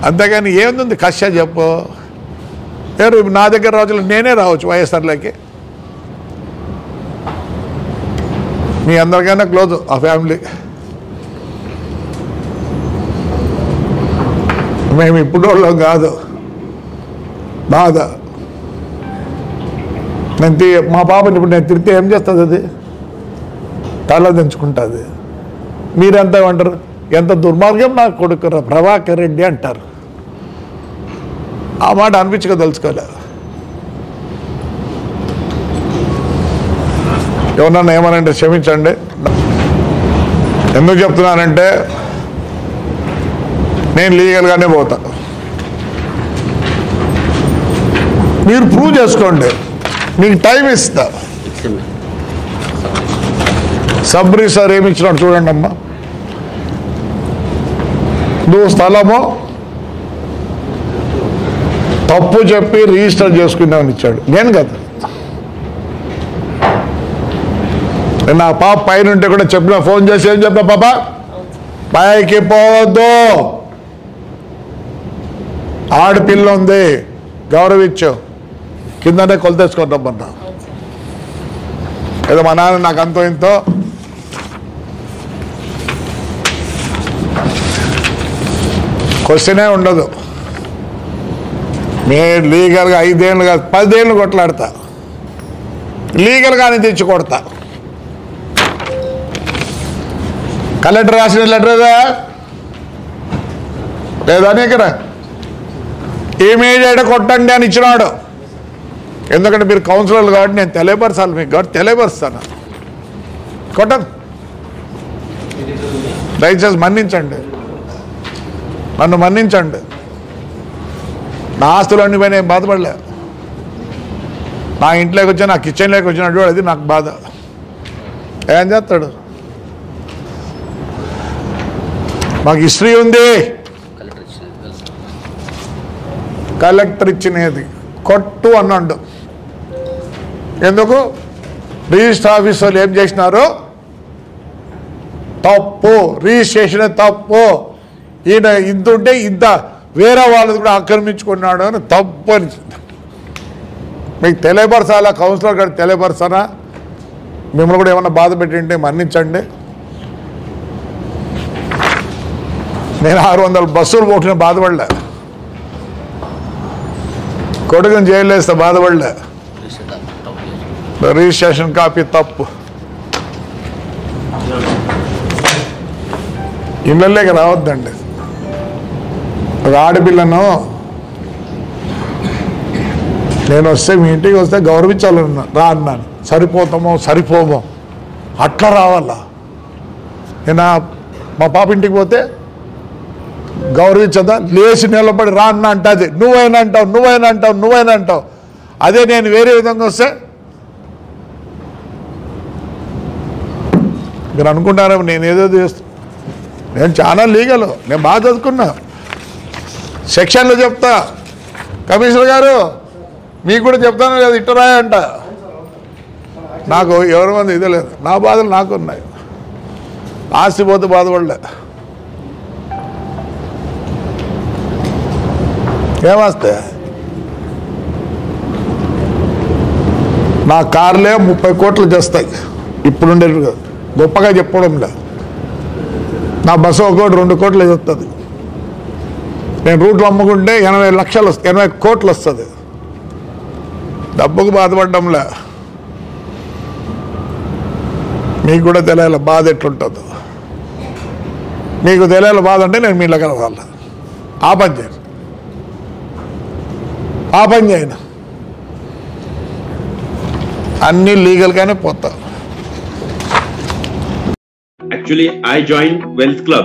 అంతేగాని ఏముంది కష్ట చెప్పు. ఎవరు నా దగ్గర రోజులు నేనే రావచ్చు వైఎస్ఆర్లోకి. మీ అందరికైనా క్లోజ్ ఆ ఫ్యామిలీ. మేము ఇప్పుడు వాళ్ళం కాదు. బాధ మా పాపని ఇప్పుడు నేను తిరిగితే ఏం చేస్తుంది? అది తల దించుకుంటుంది. మీరెంత ఏమంటారు? ఎంత దుర్మార్గం నా కొడుకు ప్రభాకర్ రెడ్డి అంటారు. ఆ మాట అనిపించక తెలుసుకోలే. ఎవరన్నా ఏమనంటే క్షమించండి. ఎందుకు చెప్తున్నానంటే నేను లీగల్గానే పోతా. మీరు ప్రూవ్ చేసుకోండి. మీకు టైం ఇస్తా. సబ్ రిజిస్టర్ ఏమి ఇచ్చినాడు చూడండి అమ్మా. నువ్వు స్థలము తప్పు చెప్పి రిజిస్టర్ చేసుకున్నామని ఇచ్చాడు. నేను కదా, నేను ఆ పాప పైన ఉంటే కూడా చెప్పిన, ఫోన్ చేసి ఏం చెప్పా, పాప పైకి పోవద్దు, ఆడపిల్ల ఉంది, గౌరవించు, కిందనే కొలతేసుకుంటామన్నా. ఏదో మా నాన్న నాకు అంతో ఇంతో క్వశ్చనే ఉండదు. నేను లీగల్గా 5 ఏళ్ళు కాదు 10 ఏళ్ళు కొట్లాడతా. లీగల్గానే తెచ్చి కొడతా. కలెక్టర్ రాసిన లెటరేదా లేదా ఇక్కడ ఇమీడియట్ కొట్టండి అని ఇచ్చినాడు. ఎందుకంటే మీరు కౌన్సిలర్లు కాబట్టి నేను తెలియపరచాలి మీకు, కాబట్టి తెలియపరుస్తాను. కొట్టదు. దయచేసి మన్నించండి, నన్ను మన్నించండి. నా ఆస్తులు అన్ని పోయి నేను బాధపడలే. నా ఇంట్లోకి వచ్చి నా కిచెన్లోకి వచ్చినట్టు అది నాకు బాధ. ఏం చేస్తాడు? మాకు హిస్టరీ ఉంది. కలెక్టర్ ఇచ్చినది కొట్టు అన్నాడు. ఎందుకు? రిజిస్టర్ ఆఫీస్ వాళ్ళు ఏం చేసినారు? తప్పు, రిజిస్ట్రేషన్ తప్పు, ఈయన ఇంత ఉంటే ఇంత వేరే వాళ్ళది కూడా ఆక్రమించుకున్నాడు అని తప్పు అని మీకు తెలియపరచాలా? కౌన్సిలర్ గారికి తెలియపరచానా? మిమ్మల్ని కూడా ఏమన్నా బాధ పెట్టింటే మన్నించండి. నేను 600 బస్సులు పోసిన బాధపడలే, కొడుకుని జైలు వేస్తే బాధపడలే. రిజిస్ట్రేషన్ కాపీ తప్పు. ఇళ్ళలోకి రావద్దండి. ఒక ఆడపిల్లను నేను వస్తే మీ ఇంటికి వస్తే గౌరవించాలన్నా రా అన్నాను. సరిపోతామో సరిపోమో అట్లా రావాలా? నేను మా పాప ఇంటికి పోతే గౌరవించదా? లేచి నిలబడి రా అన్న అంటుంది. నువ్వైనా అంటావు, నువ్వైనా అంటావు, నువ్వైనా అంటావు. అదే నేను వేరే విధంగా వస్తే మీరు అనుకుంటారేమో నేను ఏదో చేస్తా. నేను చాలా లీగల్, నేను బాగా చదువుకున్నా, సెక్షన్లో చెప్తా. కమిషనర్ గారు మీకు కూడా చెప్తాను కదా, ఇట్టరాయ అంట. నాకు ఎవరి మంది ఇదే లేదు. నా బాధలు నాకు ఉన్నాయి. ఆస్తి పోతే బాధపడలే. ఏమస్తే నా కార్లే 30 కోట్లు చేస్తాయి ఇప్పుడుండే, గొప్పగా చెప్పడంలే. నా బస్సు 1 కోటి 2 కోట్లు వస్తుంది. నేను రూట్లు అమ్ముకుంటే 80 లక్షలు 80 కోట్లు వస్తుంది. డబ్బుకు బాధపడడంలే. మీకు కూడా తెలియాలి బాధ ఎట్లుంటుందో. మీకు తెలియాలి బాధ అంటే నేను మీలో కలవాలి. ఆ పని చేయను, ఆ పని చేయను. అన్నీ లీగల్గానే పోతా. Actually, I joined Wealth Club.